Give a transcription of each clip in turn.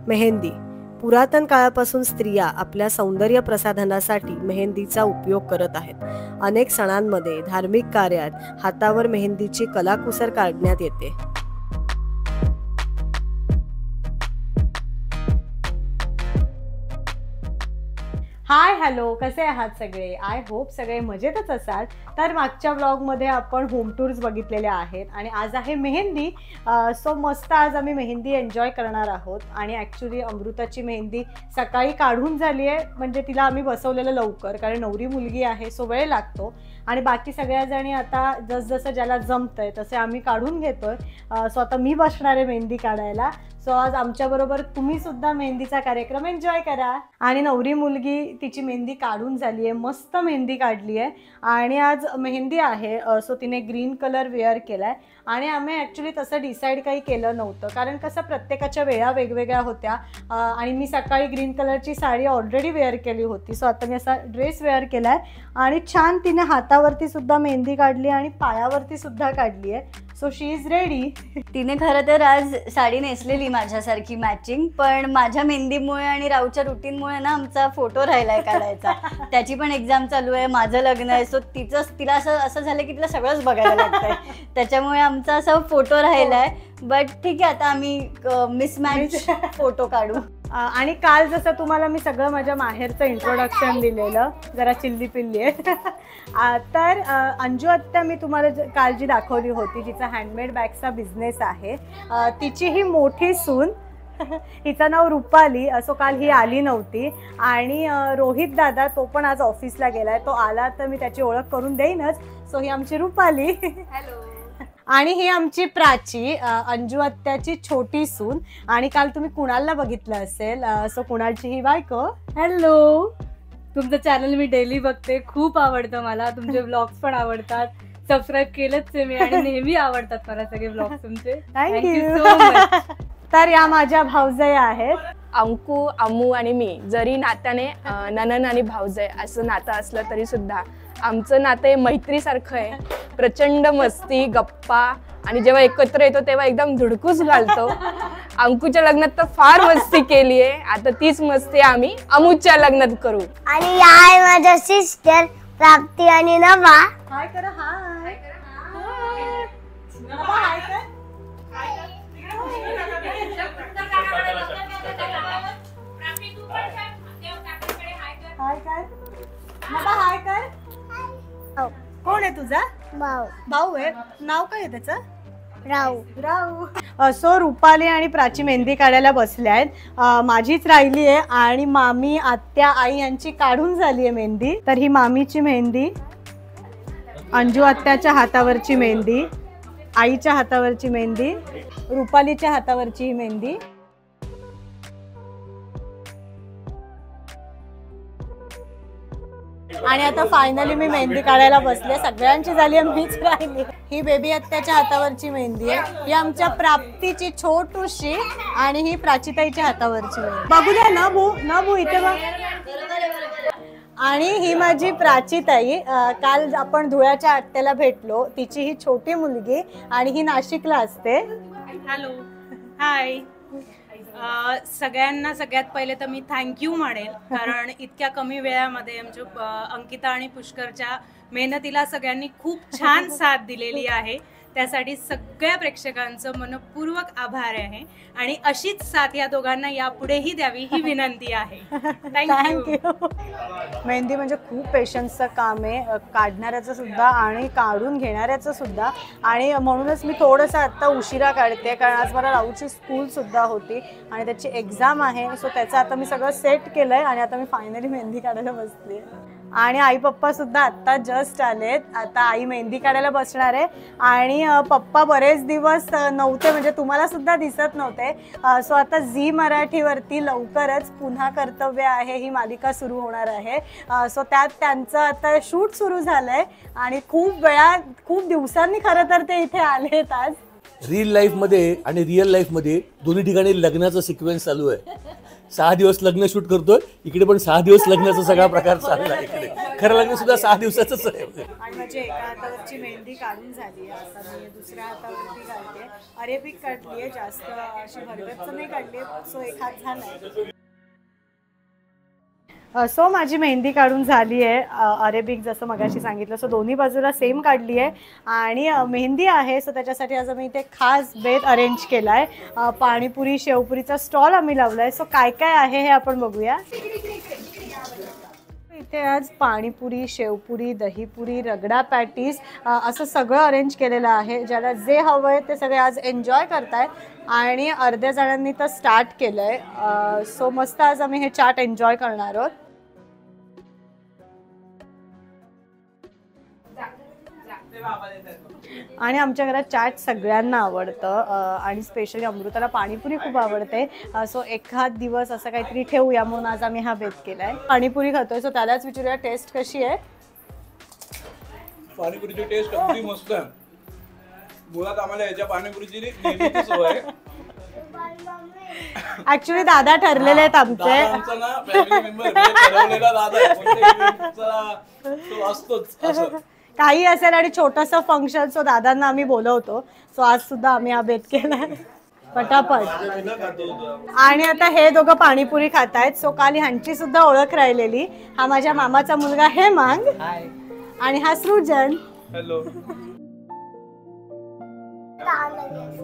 मेहंदी पुरातन काळापासून स्त्रिया आपल्या सौंदर्य प्रसाधनासाठी मेहंदीचा उपयोग करत आहेत. अनेक सणांमध्ये, धार्मिक कार्यात हातावर मेहंदीची कलाकुसर काढण्यात येते. हाय हॅलो, कसे आहात सगळे? आय होप सगळे मजेतच असाल. तर मागच्या व्लॉगमध्ये आपण होम टूर्स बघितलेल्या आहेत आणि आज आहे मेहंदी. सो मस्त आज आम्ही मेहंदी एन्जॉय करणार आहोत. आणि ॲक्च्युली अमृताची मेहंदी सकाळी काढून झाली आहे, म्हणजे तिला आम्ही बसवलेलं लवकर, कारण नवरी मुलगी आहे सो वेळ लागतो. आणि बाकी सगळ्याजणी आता जसजसं ज्याला जमतंय तसे आम्ही काढून घेतोय. सो आता मी बसणार आहे मेहंदी काढायला. सो आज आमच्याबरोबर तुम्ही सुद्धा मेहंदीचा कार्यक्रम एन्जॉय करा. आणि नवरी मुलगी तिची मेहंदी काढून झाली आहे, मस्त मेहंदी काढली आहे. आणि आज मेहंदी आहे, सो तिने ग्रीन कलर वेअर केला आहे. आणि आम्ही ॲक्च्युली तसं डिसाईड काही केलं नव्हतं, कारण कसं प्रत्येकाच्या वेळा वेगवेगळ्या होत्या. आणि मी सकाळी ग्रीन कलरची साडी ऑलरेडी वेअर केली होती, सो आता मी असा ड्रेस वेअर केला आहे. आणि छान तिने हातावरती सुद्धा मेहंदी काढली आणि पायावरती सुद्धा काढली आहे. So she is ready. तिने खरं तर आज साडी नेसलेली माझ्यासारखी मॅचिंग, पण माझ्या मेहंदीमुळे आणि राऊच्या रुटीनमुळे ना आमचा फोटो राहिलाय काढायचा. त्याची पण एक्झाम चालू आहे, माझं लग्न आहे, सो तिला असं झालं की तिला सगळंच बघायला लागतंय. त्याच्यामुळे आमचा असा फोटो राहिलाय. बट ठीक आहे, आता आम्ही मिसमॅच फोटो काढू. आणि काल जसं तुम्हाला मी सगळं माझ्या माहेरचं इंट्रोडक्शन दिलेलं, जरा चिल्ली पिल्ली आहे. तर अंजू आत्या मी तुम्हाला काल जी दाखवली होती, जिचा हँडमेड बॅगचा बिझनेस आहे, तिची ही मोठी सून, हिचं नाव रुपाली. असो काल ही आली नव्हती. आणि रोहित दादा तो पण आज ऑफिसला गेलाय, तो आला तर मी त्याची ओळख करून देईनच. सो ही आमची रुपाली. हॅलो. आणि ही आमची प्राची, अंजू आत्याची छोटी सून. आणि काल तुम्ही कुणालला बघितलं असेल, सो कुणालची ही बायको. हॅलो. तुमचं चॅनल मी डेली बघते, खूप आवडतं मला, तुमचे व्लॉग्स पण आवडतात, सबस्क्राईब केलंच आहे मी आणि नेहमी आवडतात मला सगळे व्लॉग्स तुमचे. Thank you so much. तर या माझ्या भाऊजाई आहेत, अंकू, अम्मू आणि मी. जरी नात्याने ननन आणि भाऊजाई असं नातं असलं तरी सुद्धा आमचं नातं हे मैत्रीसारखं आहे. प्रचंड मस्ती, गप्पा, आणि जेव्हा एकत्र येतो तेव्हा एकदम धुडकूस घालतो. अंकूच्या लग्नात तर फार मस्ती केली आहे, आता तीच मस्ती आम्ही अमुच्या लग्नात करू. आणि या आहे माझ्या सिस्टर प्राप्ती आणि नवा. हाय करा. हाय काय हाय काय. कोण आहे तुझा भाऊ? भाऊ आहे. नाव काय आहे त्याचं? राहू. सो रुपाली आणि प्राची मेहंदी काढायला बसल्या आहेत. माझीच राहिली आहे. आणि मामी, आत्या, आई यांची काढून झाली आहे मेहंदी. तर ही मामीची मेहंदी, अंजू आत्याच्या हातावरची मेहंदी, आईच्या हातावरची मेहंदी, रुपालीच्या हातावरची ही मेहंदी. आणि आता फायनली मी मेहंदी काढायला बसले. सगळ्यांची झाली आहे, मीच राहिली. ही बेबी आत्याच्या हातावरची मेहंदी आहे, ही आमच्या प्राप्तीची छोटूशी, आणि ही प्राचीताईच्या हातावरची मेहंदी. बघू द्या ना भू इथे बघ. आणि ही माझी प्राचीताई, काल आपण धुळ्याच्या आत्याला भेटलो, तिची ही छोटी मुलगी, आणि ही नाशिकला असते. हॅलो. हाय. सगळ्यांना सगळ्यात पहिले तर मी थँक्यू म्हणेल, कारण इतक्या कमी वेळामध्ये आमच्या अंकिता आणि पुष्करच्या मेहनतीला सगळ्यांनी खूप छान साथ दिलेली आहे. त्यासाठी सगळ्या प्रेक्षकांचं मनपूर्वक आभार आहे. आणि अशीच साथ या दोघांना यापुढेही द्यावी ही विनंती आहे. थँक्यू. मेहंदी म्हणजे खूप पेशन्सचं काम आहे, काढणाऱ्याचं सुद्धा आणि काढून घेणाऱ्याचं सुद्धा. आणि म्हणूनच मी थोडंसं आत्ता उशिरा काढते, कारण आज मला राऊची स्कूलसुद्धा होती आणि त्याची एक्झाम आहे. सो त्याचं आता मी सगळं सेट केलं आहे आणि आता मी फायनली मेहंदी काढायला बसली आहे. आणि आई पप्पा सुद्धा आत्ता जस्ट आलेत. आता आई मेहंदी काढायला बसणार आहे. आणि पप्पा बरेच दिवस नव्हते, म्हणजे तुम्हाला सुद्धा दिसत नव्हते. सो आता झी मराठीवरती लवकरच पुन्हा कर्तव्य आहे ही मालिका सुरू होणार आहे. सो त्यात त्यांचं आता शूट सुरू झालंय. आणि खूप दिवसांनी खरं तर ते इथे आलेत आज. रील लाईफमध्ये आणि रिअल लाईफमध्ये दोन्ही ठिकाणी लग्नाचा सिक्वेन्स चालू आहे. 6 दिवस लग्न शूट करतोय, इकडे पण 6 दिवस लग्नाचा सगळा प्रकार चालला आहे इकडे. खरं लग्न सुद्धा 6 दिवसाचंच आहे. आणि माझी एका हातावरची मेहंदी काढून झाली आहे. आता मी दुसऱ्या हातावरती काढते. अरेबिक काढली आहे, जास्त अशी भरगच्च नाही काढली. सो एक हात झालाय. सो माझी मेहंदी काढून झाली आहे, अरेबिक जसं मगाशी सांगितलं. सो दोन्ही बाजूला सेम काढली आहे आणि मेहंदी आहे. सो त्याच्यासाठी आज आम्ही इथे खास बेत अरेंज केला आहे. पाणीपुरी शेवपुरीचा स्टॉल आम्ही लावला आहे. सो काय काय आहे हे आपण बघूया. इथे आज पाणीपुरी, शेवपुरी, दहीपुरी, रगडा पॅटीस असं सगळं अरेंज केलेलं आहे. ज्याला जे हवं आहे ते सगळे आज एन्जॉय करतायत आणि अर्ध्या जणांनी तर स्टार्ट केलं आहे. सो मस्त आज आम्ही हे चाट एन्जॉय करणार आहोत. आणि आमच्या घरात चाट सगळ्यांना आवडतं आणि स्पेशली अमृताला पाणीपुरी खूप आवडते. सो एखाद दिवस असं काहीतरी ठेवूया म्हणून आज आम्ही हा बेत केलाय. पाणीपुरी खातोय. सो त्यालाच विचारूया टेस्ट कशी आहे. पाणीपुरीची टेस्ट अगदी मस्त आहे. मुळात आम्हाला याच्या पाणीपुरीची नेहमीची सवय आहे. ऍक्च्युली दादा ठरलेले आहेत आमचे. आमचा ना फॅमिली मेंबर ठरवलेला दादा आहे. तो असतोच असं काही असेल आणि छोटंसं फंक्शन. सो दादांना आम्ही बोलवतो. सो आज सुद्धा आम्ही हा बेत केलाय पटापट. आणि आता हे दोघं पाणीपुरी खातायत. सो काल ह्यांची सुद्धा ओळख राहिलेली. हा माझ्या मामाचा मुलगा हेमांग आणि हा सृजन. हॅलो.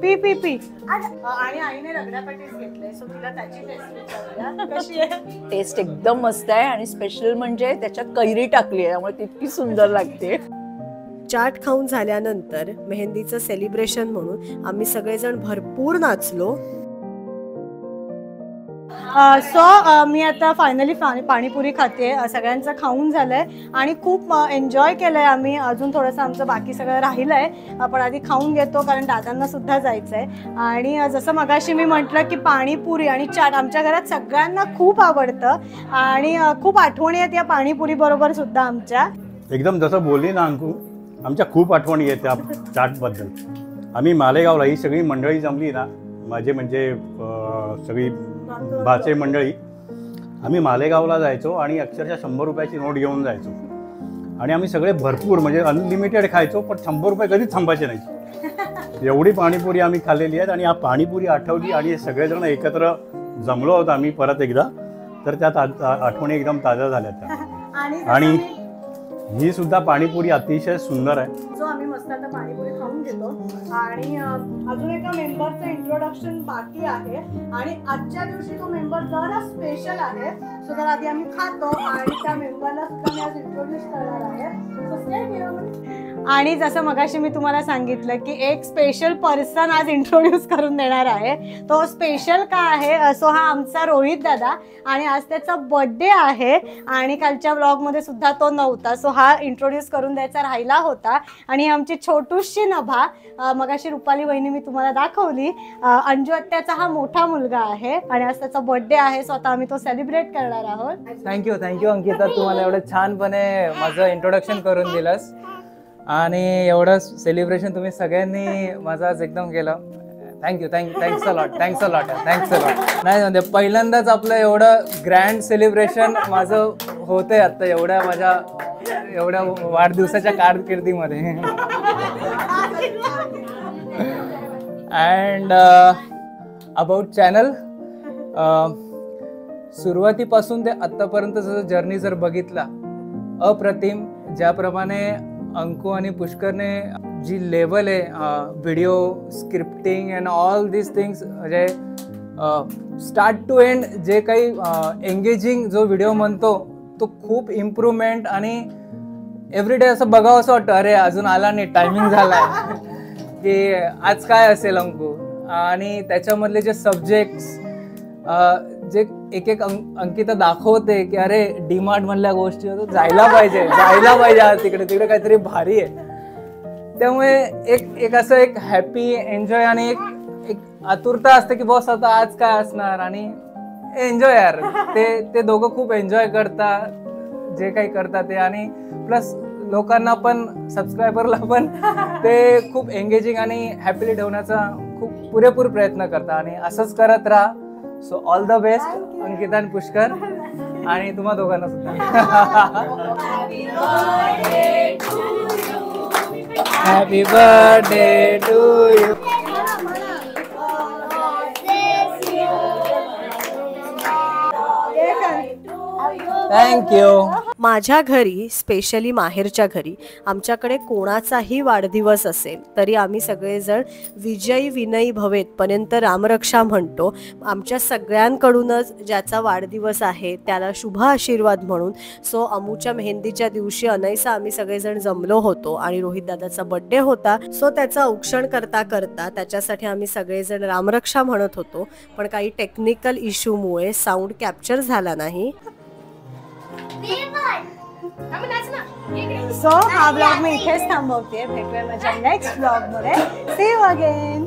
P P P. आणि आईने रगडा पॅटीस घेतले. सो तिला त्याची टेस्ट विचारूया कशी आहे. टेस्ट एकदम मस्त आहे आणि स्पेशल म्हणजे त्याच्यात कैरी टाकली आहे त्यामुळे तितकी सुंदर लागते. चाट खाऊन झाल्यानंतर मेहंदीचं सेलिब्रेशन म्हणून आम्ही सगळेजण भरपूर नाचलो. सो मी आता फायनली पाणीपुरी खाते. सगळ्यांचं खाऊन झालंय आणि खूप एन्जॉय केलंय आम्ही. अजून थोडंसं आमचं बाकी सगळं राहिलंय. पण आधी खाऊन घेतो कारण दादांना सुद्धा जायचंय. आणि जसं मगाशी मी म्हटलं की पाणीपुरी आणि चाट आमच्या घरात सगळ्यांना खूप आवडतं आणि खूप आठवणी आहेत या पाणीपुरी बरोबर सुद्धा आमच्या. एकदम जसं बोलली ना अंकू, आमच्या खूप आठवणी आहेत त्या चाटबद्दल. आम्ही मालेगावला ही सगळी मंडळी जमली ना, माझे म्हणजे सगळी भाचे मंडळी, आम्ही मालेगावला जायचो आणि अक्षरशः 100 रुपयाची नोट घेऊन जायचो आणि आम्ही सगळे भरपूर म्हणजे अनलिमिटेड खायचो. पण 100 रुपये कधीच थांबायचे नाही. एवढी पाणीपुरी आम्ही खाल्लेली आहेत. आणि हा पाणीपुरी आठवली आणि सगळेजण एकत्र जमलो होतो आम्ही परत एकदा. तर त्यात आठवणी एकदम ताज्या झाल्या त्या. आणि ही सुद्धा पाणीपुरी अतिशय सुंदर आहे. जो आम्ही मस्त आता पाणीपुरी खाऊन घेतो. आणि अजून एका मेंबरचं इंट्रोडक्शन बाकी आहे आणि आजच्या दिवशी तो मेंबर जरा स्पेशल आहे. सो तर आधी आम्ही खातो आणि त्या मेंबरला सुद्धा मी आज इंट्रोड्यूस करणार आहे. आणि जसं मगाशी मी तुम्हाला सांगितलं की एक स्पेशल पर्सन आज इंट्रोड्यूस करून देणार आहे. तो स्पेशल का आहे, सो हा आमचा रोहित दादा आणि आज त्याचा बर्थडे आहे आणि कालच्या व्लॉगमध्ये सुद्धा तो नव्हता. सो हा इंट्रोड्यूस करून द्यायचा राहिला होता. आणि आमची छोटूशी नभा, मगाशी रुपाली वहिनी मी तुम्हाला दाखवली, अंजू आत्याचा हा मोठा मुलगा आहे आणि आज त्याचा बर्थडे आहे. सो आता आम्ही तो सेलिब्रेट करणार आहोत. थँक्यू अंकिता, तुम्हाला एवढं छानपणे माझं इंट्रोडक्शन करून दिलंस आणि एवढं सेलिब्रेशन तुम्ही सगळ्यांनी माझं आज एकदम केलं. Thanks a lot. नाही म्हणजे पहिल्यांदाच आपलं एवढं ग्रँड सेलिब्रेशन माझं होतंय आता एवढ्या वाढदिवसाच्या कारकिर्दीमध्ये. अँड अबाउट चॅनल, सुरुवातीपासून ते आत्तापर्यंतचं जर्नी जर बघितला, अप्रतिम. ज्याप्रमाणे अंकू आणि पुष्करने जी लेवल आहे video scripting and all this things, म्हणजे स्टार्ट टू एंड जे काही एंगेजिंग जो व्हिडिओ म्हणतो तो खूप इम्प्रूव्हमेंट. आणि एव्हरीडे असं बघावं असं वाटतं, अरे अजून आला नाही, टायमिंग झालाय की आज काय असेल अंकू. आणि त्याच्यामधले जे सब्जेक्ट्स जे एक अंकिता दाखवते की अरे डीमार्ट मधल्या गोष्टी जायला पाहिजे तिकडे काहीतरी भारी आहे. त्यामुळे एक असं एक हॅपी एन्जॉय आणि एक आतुरता असते की बॉस आता आज काय असणार. आणि एन्जॉय यार, ते दोघं खूप एन्जॉय करतात जे काही करतात ते. आणि प्लस लोकांना पण, सबस्क्रायबरला पण ते खूप एंगेजिंग आणि हॅपीली ठेवण्याचा खूप पुरेपूर प्रयत्न करतात आणि असंच करत राहा. So all the best Ankita आणि पुष्कर. आणि तुम्हा दोघांना सुद्धा happy birthday to you. Thank you. माझ्या घरी, स्पेशली माहेरच्या घरी, आमच्याकडे कोणाचाही वाढदिवस असेल तरी आम्ही सगळेजण विजयी विनयी भवेत पर्यंत रामरक्षा म्हणतो. आमच्या सगळ्यांकडूनच ज्याचा वाढदिवस आहे त्याला शुभ आशीर्वाद म्हणून. सो अमूच्या मेहंदीच्या दिवशी अनैसा आम्ही सगळेजण जमलो होतो आणि रोहित दादाचा बर्थडे होता. सो त्याचं औक्षण करता करता त्याच्यासाठी आम्ही सगळेजण रामरक्षा म्हणत होतो, पण काही टेक्निकल इश्यूमुळे साऊंड कॅप्चर झाला नाही. सो हा ब्लॉग मी इथेच थांबवते. भेटूया माझ्या नेक्स्ट ब्लॉग मध्ये. See you again.